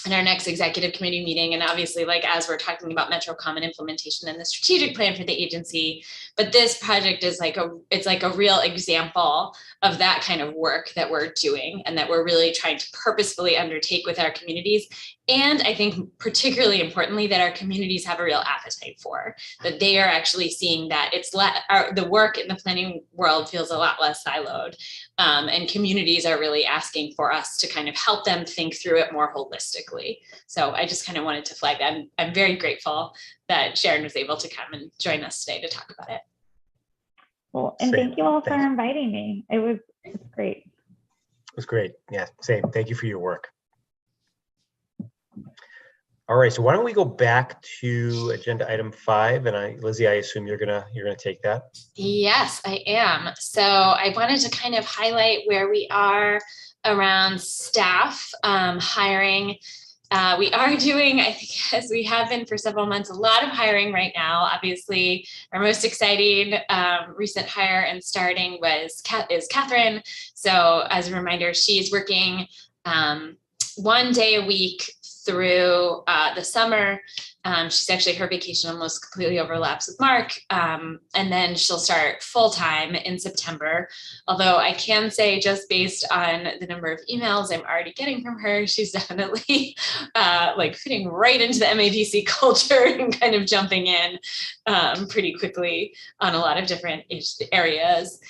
in our next executive committee meeting. And obviously, like, as we're talking about Metro Common implementation and the strategic plan for the agency, but this project is it's like a real example of that kind of work that we're doing and that we're really trying to purposefully undertake with our communities. And I think particularly importantly, that our communities have a real appetite for, that they are actually seeing that the work in the planning world feels a lot less siloed. And communities are really asking for us to kind of help them think through it more holistically. So I just kind of wanted to flag that. I'm very grateful that Sharon was able to come and join us today to talk about it. Well, and thank you all for inviting me. It was great. It was great. Yeah, same. Thank you for your work. All right, so why don't we go back to agenda item 5, and Lizzie, I assume you're gonna take that. Yes, I am. So I wanted to kind of highlight where we are around staff hiring. We are doing, I think, as we have been for several months, a lot of hiring right now. Obviously, our most exciting recent hire and starting is Catherine. So as a reminder, she's working 1 day a week through the summer. She's actually, her vacation almost completely overlaps with Mark. And then she'll start full-time in September. Although I can say, just based on the number of emails I'm already getting from her, she's definitely like fitting right into the MAPC culture and kind of jumping in pretty quickly on a lot of different areas.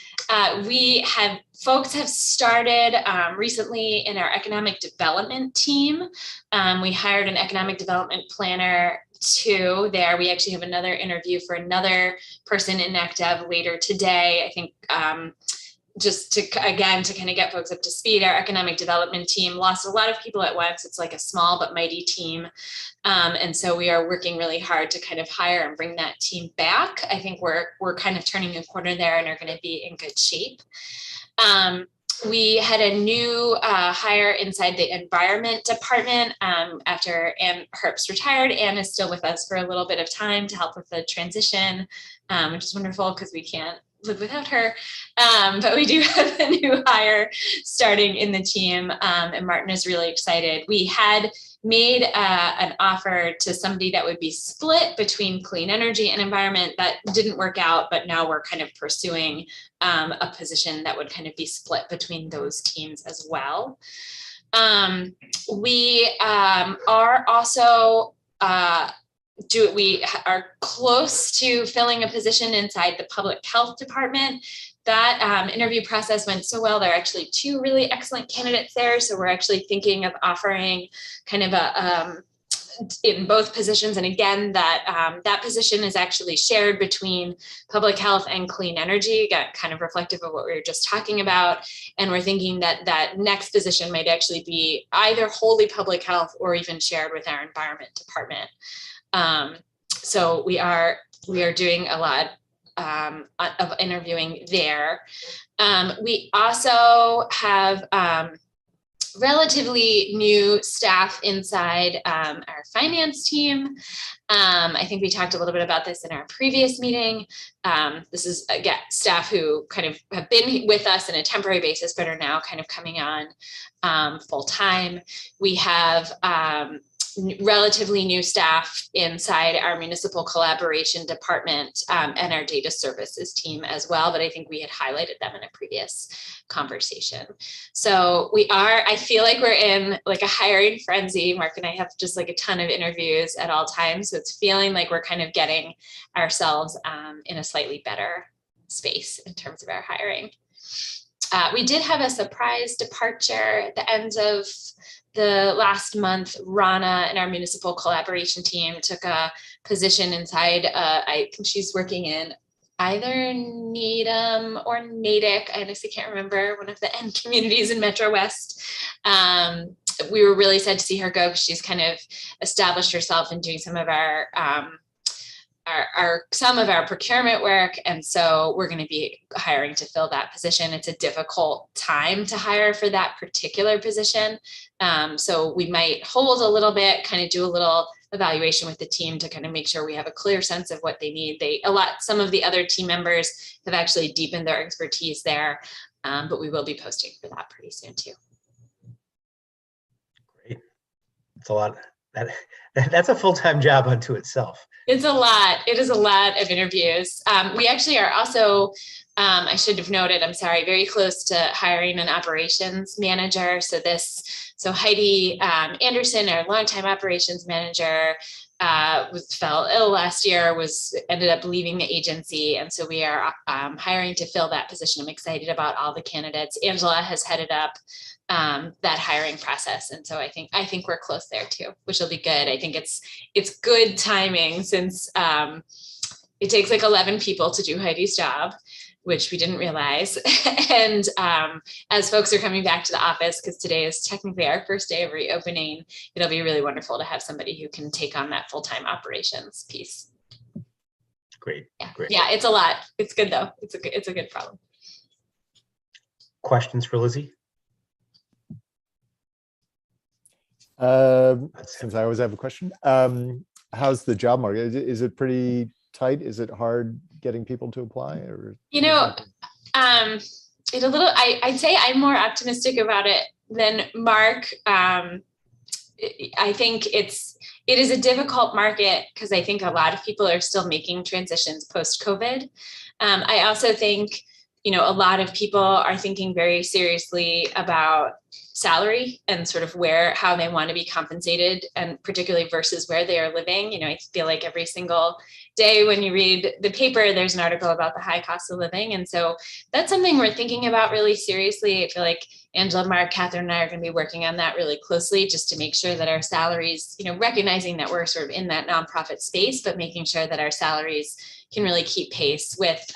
Folks have started recently in our economic development team. We hired an economic development planner too there. We actually have another interview for another person in NECDev later today. I think just to kind of get folks up to speed, our economic development team lost a lot of people at once. It's like a small but mighty team. And so we are working really hard to kind of hire and bring that team back. I think we're kind of turning a corner there and are going to be in good shape. We had a new hire inside the environment department after Ann Herbst retired. Ann is still with us for a little bit of time to help with the transition, which is wonderful because we can't live without her. But we do have a new hire starting in the team, and Martin is really excited. We had made an offer to somebody that would be split between clean energy and environment. That didn't work out, but now we're kind of pursuing a position that would kind of be split between those teams as well. We are also we are close to filling a position inside the public health department. That interview process went so well. There are actually 2 really excellent candidates there. So we're actually thinking of offering kind of a in both positions. And again, that position is actually shared between public health and clean energy, kind of reflective of what we were just talking about. And we're thinking that that next position might actually be either wholly public health or even shared with our environment department. So we are doing a lot of interviewing there. We also have relatively new staff inside our finance team. I think we talked a little bit about this in our previous meeting. This is, again, staff who kind of have been with us on a temporary basis, but are now kind of coming on full time. We have relatively new staff inside our municipal collaboration department and our data services team as well. But I think we had highlighted them in a previous conversation. So I feel like we're in like a hiring frenzy. Mark and I have just like a ton of interviews at all times. So it's feeling like we're kind of getting ourselves in a slightly better space in terms of our hiring. We did have a surprise departure at the end of the last month. Rana and our municipal collaboration team took a position inside, I think she's working in either Needham or Natick. I honestly can't remember, one of the end communities in Metrowest. We were really sad to see her go because she's kind of established herself in doing some of our procurement work. And so we're going to be hiring to fill that position. It's a difficult time to hire for that particular position. So we might hold a little bit, kind of do a little evaluation with the team to kind of make sure we have a clear sense of what they need. Some of the other team members have actually deepened their expertise there, but we will be posting for that pretty soon too. Great. It's a lot. That's a full-time job unto itself. It's a lot. It is a lot of interviews. We actually are also, I should have noted, I'm sorry, very close to hiring an operations manager. So Heidi Anderson, our longtime operations manager, fell ill last year, ended up leaving the agency. And so we are hiring to fill that position. I'm excited about all the candidates. Angela has headed up that hiring process. And so I think we're close there too, which will be good. I think it's good timing since it takes like 11 people to do Heidi's job, which we didn't realize. And as folks are coming back to the office, because today is technically our first day of reopening, it'll be really wonderful to have somebody who can take on that full-time operations piece. Great. Yeah. Great. Yeah, it's a lot. It's good though. It's a good problem. Questions for Lizzie? Since I always have a question, how's the job market? Is it pretty tight? Is it hard getting people to apply? Or I'd say I'm more optimistic about it than Mark. I think it is a difficult market because I think a lot of people are still making transitions post-COVID. I also think, a lot of people are thinking very seriously about salary and sort of how they want to be compensated, and particularly versus where they are living. I feel like every single day when you read the paper, there's an article about the high cost of living. And so that's something we're thinking about really seriously. I feel like Angela, Mark, Catherine, and I are going to be working on that really closely just to make sure that our salaries, recognizing that we're sort of in that nonprofit space, but making sure that our salaries can really keep pace with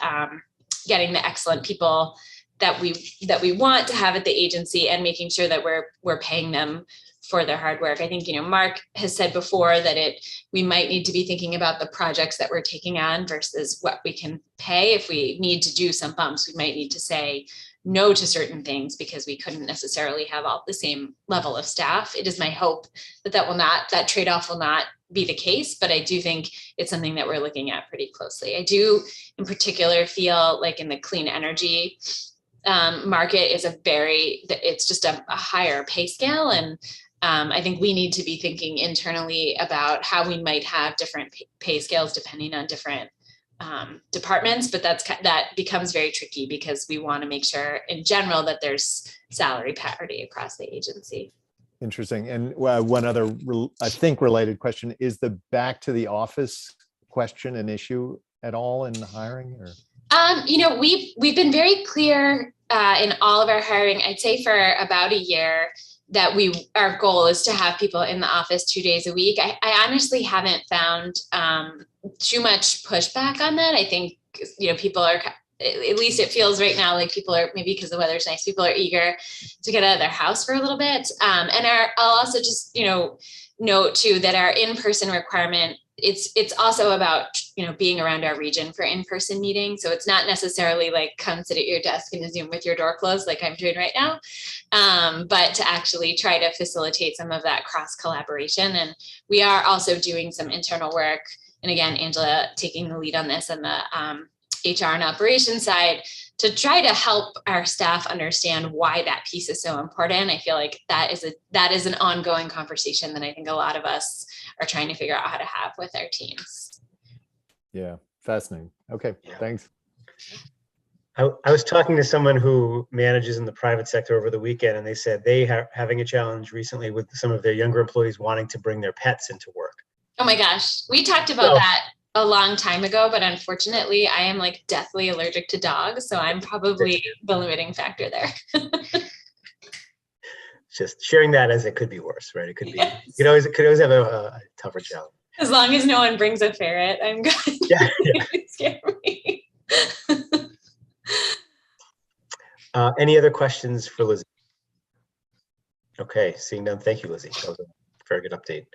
getting the excellent people that we want to have at the agency, and making sure that we're paying them for their hard work. I think, Mark has said before that we might need to be thinking about the projects that we're taking on versus what we can pay. If we need to do some bumps, we might need to say no to certain things because we couldn't necessarily have all the same level of staff. It is my hope that trade-off will not be the case, but I do think it's something that we're looking at pretty closely. I do in particular feel like in the clean energy market it's just a higher pay scale. And I think we need to be thinking internally about how we might have different pay scales depending on different departments, but that becomes very tricky because we want to make sure in general that there's salary parity across the agency. Interesting. And one other, I think, related question, is the back to the office question an issue at all in hiring? Or? We've been very clear in all of our hiring, I'd say for about a year, that our goal is to have people in the office 2 days a week. I honestly haven't found too much pushback on that. I think, people are, at least it feels right now like people are, maybe because the weather's nice, people are eager to get out of their house for a little bit. And I'll also just, note too that our in-person requirement, it's also about, being around our region for in-person meetings. So it's not necessarily like come sit at your desk in a Zoom with your door closed like I'm doing right now, but to actually try to facilitate some of that cross collaboration. And we are also doing some internal work. And again, Angela taking the lead on this, and HR and operations side to try to help our staff understand why that piece is so important. I feel like that is an ongoing conversation that I think a lot of us are trying to figure out how to have with our teams. Yeah, fascinating. Okay, thanks. I was talking to someone who manages in the private sector over the weekend, and they said they are having a challenge recently with some of their younger employees wanting to bring their pets into work. Oh my gosh, we talked about that a long time ago, but unfortunately I am like deathly allergic to dogs. So I'm probably the limiting factor there. Just sharing that as it could be worse, right? It could be, it could always have a tougher challenge. As long as no one brings a ferret, I'm good. Yeah. Scare me. Any other questions for Lizzie? Okay, seeing none. Thank you, Lizzie. That was a very good update.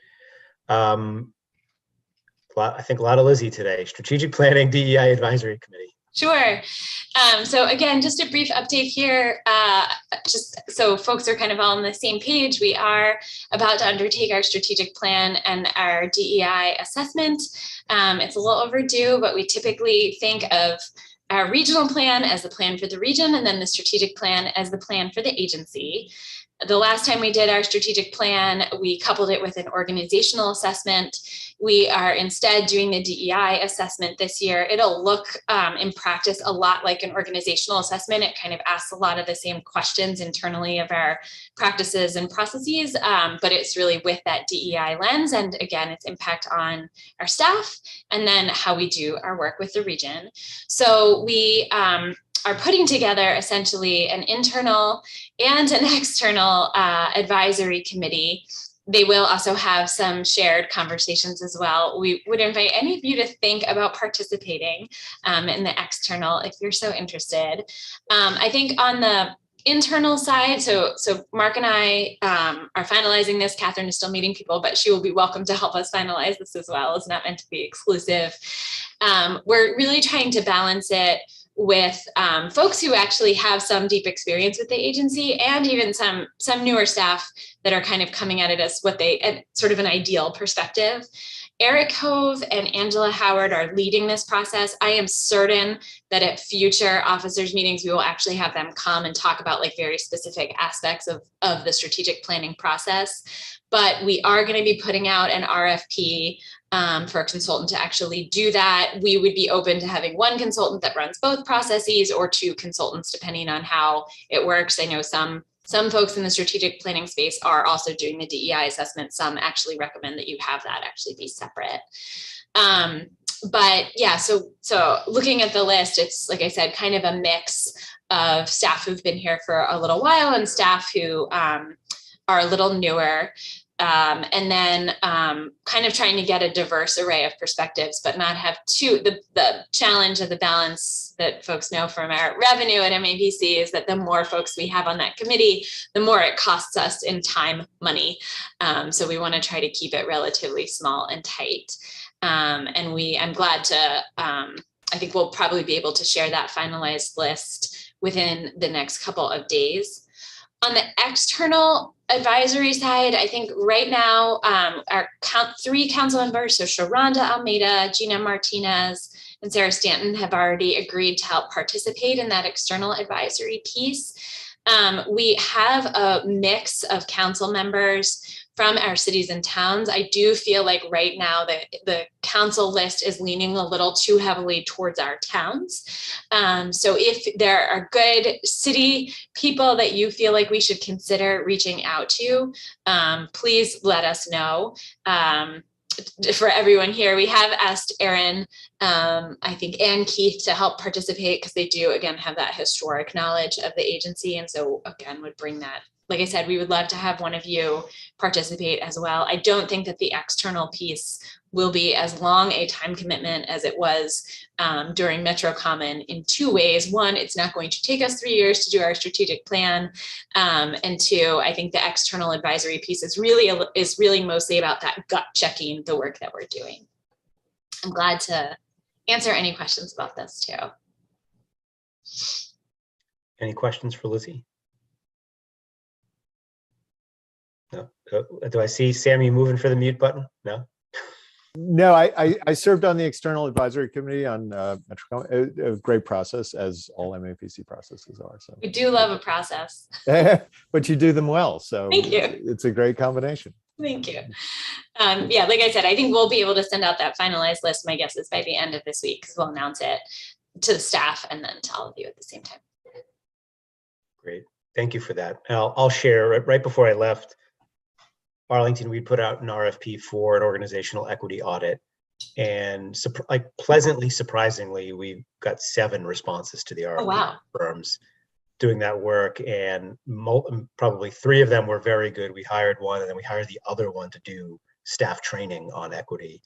I think a lot of Lizzie today. Strategic Planning DEI Advisory Committee. Sure. So again, just a brief update here, just so folks are kind of all on the same page. We are about to undertake our strategic plan and our DEI assessment. It's a little overdue, but we typically think of our regional plan as the plan for the region, and then the strategic plan as the plan for the agency. The last time we did our strategic plan, we coupled it with an organizational assessment. We are instead doing the DEI assessment this year. It'll look in practice a lot like an organizational assessment. It kind of asks a lot of the same questions internally of our practices and processes, but it's really with that DEI lens. And again, its impact on our staff and then how we do our work with the region. So we are putting together essentially an internal and an external advisory committee. They will also have some shared conversations as well. We would invite any of you to think about participating in the external if you're so interested. I think on the internal side, so Mark and I are finalizing this. Catherine is still meeting people, but she will be welcome to help us finalize this as well. It's not meant to be exclusive. We're really trying to balance it with folks who actually have some deep experience with the agency and even some newer staff that are kind of coming at it as sort of an ideal perspective. Eric Hove and Angela Howard are leading this process. I am certain that at future officers meetings, we will actually have them come and talk about like very specific aspects of the strategic planning process. But we are going to be putting out an RFP for a consultant to actually do that. We would be open to having one consultant that runs both processes or two consultants, depending on how it works. I know some folks in the strategic planning space are also doing the DEI assessment. Some actually recommend that you have that actually be separate. But yeah, so looking at the list, it's like I said, kind of a mix of staff who've been here for a little while and staff who are a little newer. And then kind of trying to get a diverse array of perspectives, but not have the challenge of the balance that folks know from our revenue at MAPC is that the more folks we have on that committee, the more it costs us in time, money. So we want to try to keep it relatively small and tight. And I'm glad to, I think we'll probably be able to share that finalized list within the next couple of days. On the external advisory side, I think right now our three council members, so Sharonda Almeida, Gina Martinez, and Sarah Stanton have already agreed to help participate in that external advisory piece. We have a mix of council members from our cities and towns. I do feel like right now the council list is leaning a little too heavily towards our towns. So if there are good city people that you feel like we should consider reaching out to, please let us know. For everyone here, we have asked Erin, I think, and Keith to help participate because they do, again, have that historic knowledge of the agency. And so, again, would bring that. Like I said, we would love to have one of you participate as well. I don't think that the external piece will be as long a time commitment as it was during Metro Common in two ways. One, it's not going to take us 3 years to do our strategic plan. And two, I think the external advisory piece is really mostly about that gut checking the work that we're doing. I'm glad to answer any questions about this too. Any questions for Lizzie? No. Do I see Sammy moving for the mute button? No. No, I served on the external advisory committee on Metrowest, a great process, as all MAPC processes are. So, We do love a process. but you do them well. So Thank you. it's a great combination. Thank you. Yeah, like I said, I think we'll be able to send out that finalized list. My guess is by the end of this week, because we'll announce it to the staff and then to all of you at the same time. Great. Thank you for that. I'll share right before I left Arlington, we put out an RFP for an organizational equity audit, and like pleasantly surprisingly, we got 7 responses to the RFP. Oh, wow. Firms doing that work, and probably 3 of them were very good. We hired one, and then we hired the other one to do staff training on equity,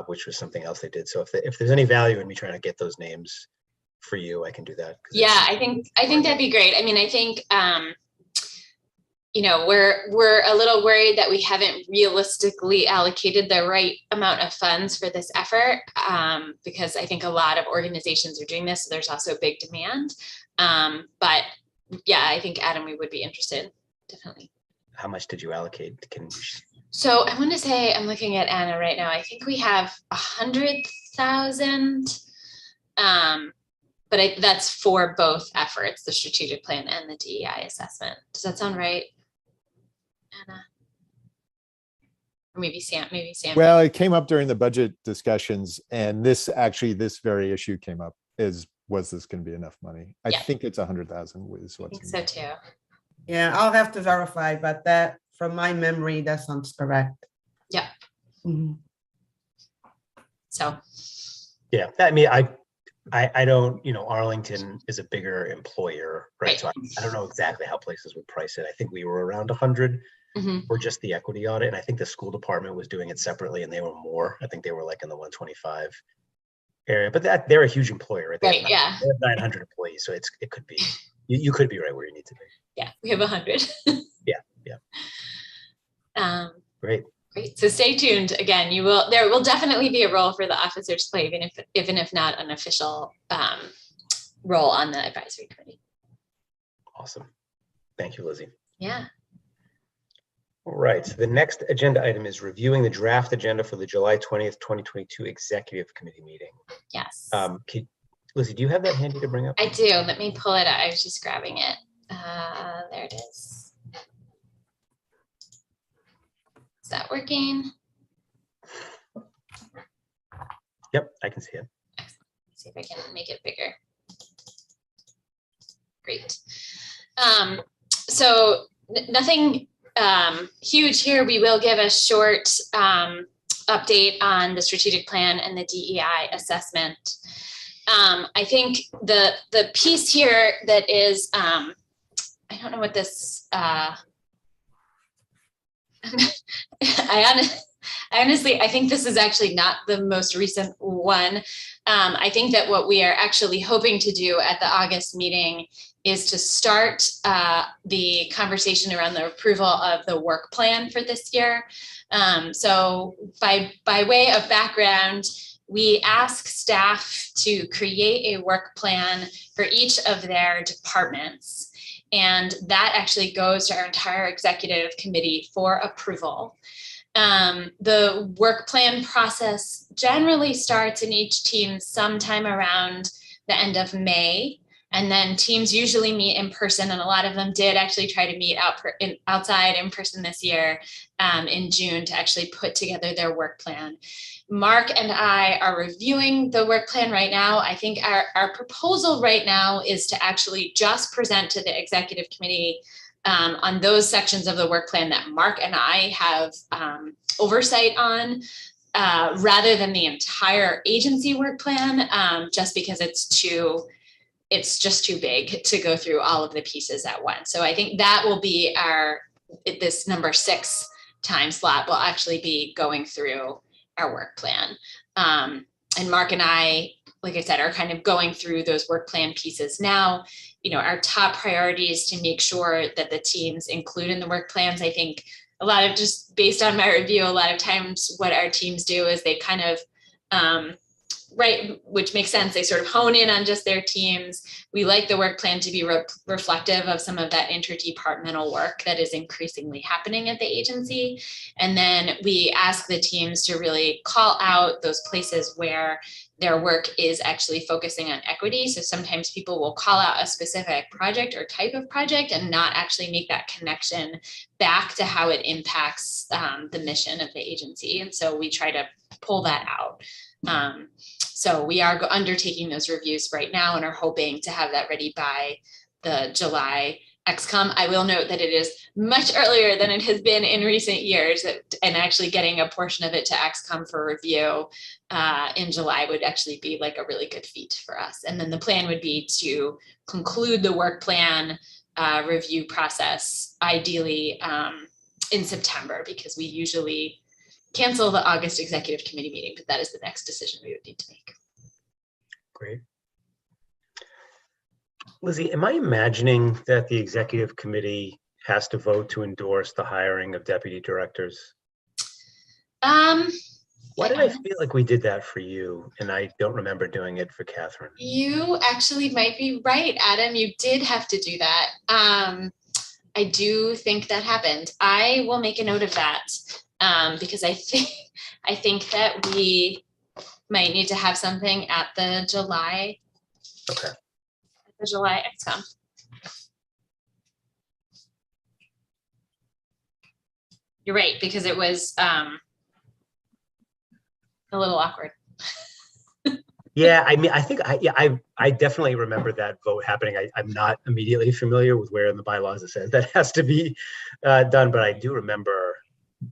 which was something else they did. So if there's any value in me trying to get those names for you, I can do that. Yeah, I think that'd be great. I mean, I think you know, we're a little worried that we haven't realistically allocated the right amount of funds for this effort, because I think a lot of organizations are doing this. So there's also a big demand. But yeah, I think Adam, we would be interested, definitely. How much did you allocate? So I want to say, I'm looking at Anna right now. I think we have 100,000. But that's for both efforts, the strategic plan and the DEI assessment. Does that sound right, Anna? Or maybe Sam, Well, it came up during the budget discussions, and this very issue came up, was this going to be enough money? I think it's 100,000 is what's. I think so too. Yeah, I'll have to verify, but that, from my memory, that sounds correct. Yeah. Mm-hmm. So. Yeah, I mean, I don't, Arlington is a bigger employer, right? So I don't know exactly how places would price it. I think we were around 100 for just the equity audit. And I think the school department was doing it separately and they were more. I think they were like in the 125 area, but they're a huge employer, right? Right, yeah. They have 900 employees. So it could be, you could be right where you need to be. Yeah, we have 100. Yeah. Great. Great. So stay tuned. Again, there will definitely be a role for the officers to play, even if not an official role on the advisory committee. Awesome. Thank you, Lizzie. Yeah. All right. The next agenda item is reviewing the draft agenda for the July 20th, 2022 executive committee meeting. Yes. Lizzie, do you have that handy to bring up? I do. Let me pull it out. I was just grabbing it. There it is. Is that working? Yep, I can see it. Excellent. Let's see if I can make it bigger. Great. So nothing huge here. We will give a short update on the strategic plan and the DEI assessment. I think the piece here that is, I don't know what this, I honestly, I think this is actually not the most recent one. I think that what we are actually hoping to do at the August meeting is to start the conversation around the approval of the work plan for this year. So by way of background, we ask staff to create a work plan for each of their departments. And that actually goes to our entire executive committee for approval. The work plan process generally starts in each team sometime around the end of May. And then teams usually meet in person, and a lot of them did actually try to meet outside in person this year in June to actually put together their work plan. Mark and I are reviewing the work plan right now. I think our proposal right now is to actually just present to the executive committee on those sections of the work plan that Mark and I have oversight on, rather than the entire agency work plan, just because it's just too big to go through all of the pieces at once. So I think that will be this number 6 time slot will actually be going through our work plan. And Mark and I, like I said, are kind of going through those work plan pieces now. Our top priority is to make sure that the teams include in the work plans. I think a lot of, just based on my review, a lot of times what our teams do is they kind of right, which makes sense. They sort of hone in on just their teams. We like the work plan to be reflective of some of that interdepartmental work that is increasingly happening at the agency. And then we ask the teams to really call out those places where their work is actually focusing on equity. So sometimes people will call out a specific project or type of project and not actually make that connection back to how it impacts the mission of the agency. And so we try to pull that out. So we are undertaking those reviews right now and are hoping to have that ready by the July XCOM. I will note that it is much earlier than it has been in recent years, and actually getting a portion of it to XCOM for review in July would actually be like a really good feat for us. And then the plan would be to conclude the work plan review process, ideally in September, because we usually cancel the August executive committee meeting, but that is the next decision we would need to make. Great. Lizzie, am I imagining that the executive committee has to vote to endorse the hiring of deputy directors? Why did I feel like we did that for you and I don't remember doing it for Catherine? You actually might be right, Adam. You did have to do that. I do think that happened. I will make a note of that because I think that we might need to have something at the July. Okay. The July XCOM. You're right, because it was a little awkward. Yeah, I mean, I think I definitely remember that vote happening. I'm not immediately familiar with where in the bylaws it says that has to be done, but I do remember.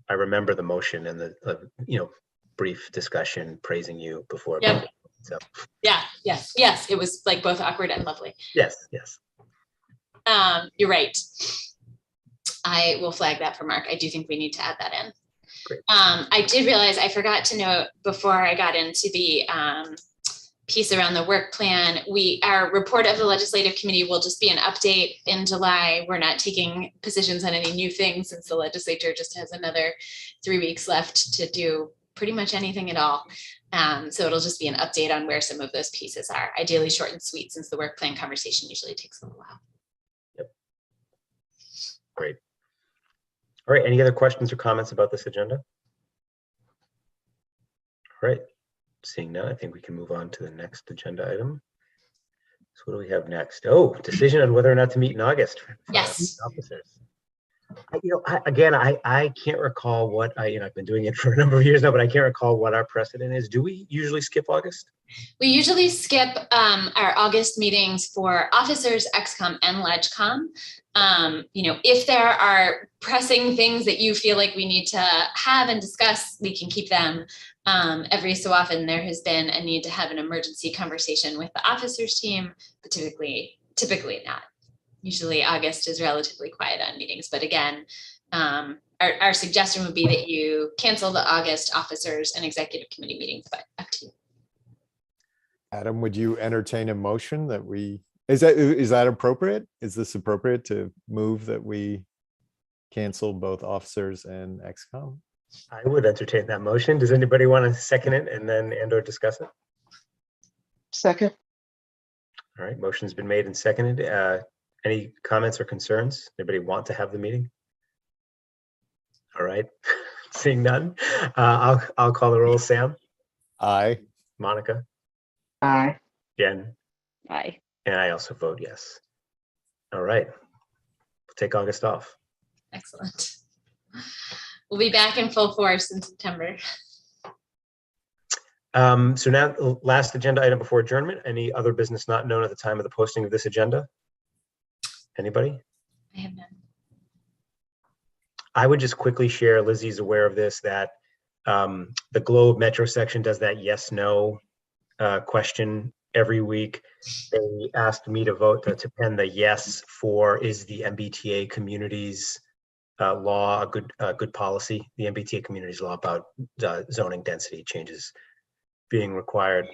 I remember the motion and the brief discussion praising you before. Yep. So. Yeah. Yes. It was like both awkward and lovely. Yes. You're right. I will flag that for Mark. I do think we need to add that in. Great. I did realize I forgot to note before I got into the piece around the work plan. Our report of the legislative committee will just be an update in July. We're not taking positions on any new things since the legislature just has another 3 weeks left to do pretty much anything at all. So it'll just be an update on where some of those pieces are, ideally short and sweet, since the work plan conversation usually takes a little while. Yep. Great. All right. Any other questions or comments about this agenda? All right. Seeing none, I think we can move on to the next agenda item. So what do we have next? Oh, decision on whether or not to meet in August. Yes. Officers. I can't recall what I've been doing it for a number of years now, but I can't recall what our precedent is. Do we usually skip August? We usually skip our August meetings for officers, XCOM, and LegCom. If there are pressing things that you feel like we need to have and discuss, we can keep them. Every so often, there has been a need to have an emergency conversation with the officers team, but typically not. Usually August is relatively quiet on meetings, but again, our suggestion would be that you cancel the August officers and executive committee meetings, but up to you. Adam, would you entertain a motion that is that appropriate? Is this appropriate to move that we cancel both officers and XCOM? I would entertain that motion. Does anybody want to second it and/or discuss it? Second. All right, motion's been made and seconded. Any comments or concerns? Anybody want to have the meeting? All right, seeing none, I'll call the roll. Sam? Aye. Monica? Aye. Jen? Aye. And I also vote yes. All right, we'll take August off. Excellent. We'll be back in full force in September. So now, last agenda item before adjournment. Any other business not known at the time of the posting of this agenda? Anybody? I have none. I would just quickly share, Lizzie's aware of this, that the Globe Metro section does that yes/no question every week. They asked me to vote to pen the yes for is the MBTA communities law a good policy. The MBTA communities law about zoning density changes being required.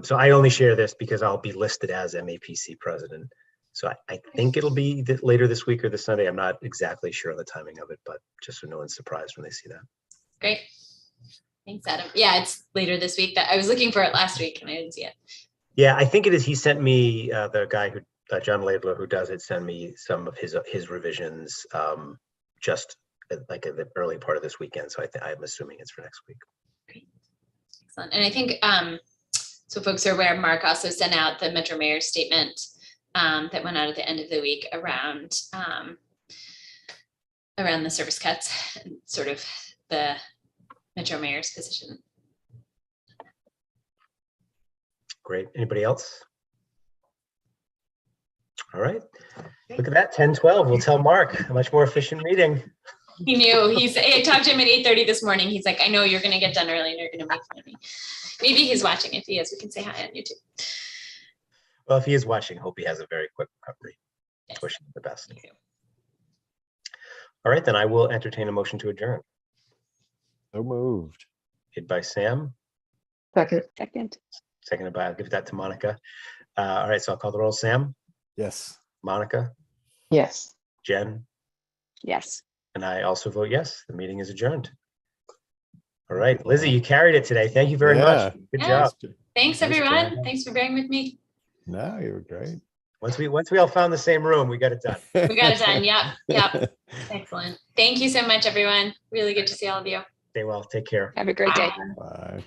So I only share this because I'll be listed as MAPC president. So I think it'll be later this week or this Sunday. I'm not exactly sure on the timing of it, but just so no one's surprised when they see that. Great. Thanks, Adam. Yeah, it's later this week. That I was looking for it last week and I didn't see it. Yeah, I think it is. He sent me, the guy who, John Laidler, who does it, sent me some of his revisions just like in the early part of this weekend. So I'm assuming it's for next week. Great. Excellent. And I think, so folks are aware, Mark also sent out the Metro Mayor's statement that went out at the end of the week around the service cuts and sort of the Metro Mayor's position. Great. Anybody else? All right. Look at that, 10:12. We'll tell Mark, a much more efficient meeting. He knew. I talked to him at 8:30 this morning. He's like, I know you're going to get done early and you're going to make fun of me. Maybe he's watching. If he is, we can say hi on YouTube. Well, if he is watching, hope he has a very quick recovery. Yes. Wish him the best. All right, then I will entertain a motion to adjourn. So moved. Made by Sam, Second. Second. seconded by, I'll give that to Monica. All right, so I'll call the roll. Sam, Yes. Monica, Yes. Jen, Yes. and I also vote yes. The meeting is adjourned. All right, Lizzie, you carried it today. Thank you very much. Good Yeah. job. Thanks, Nice everyone. job. Thanks for bearing with me. No, you were great. Once we all found the same room, we got it done. We got it done. Yep. Excellent. Thank you so much, everyone. Really good to see all of you. Stay well. Take care. Have a great day. Bye.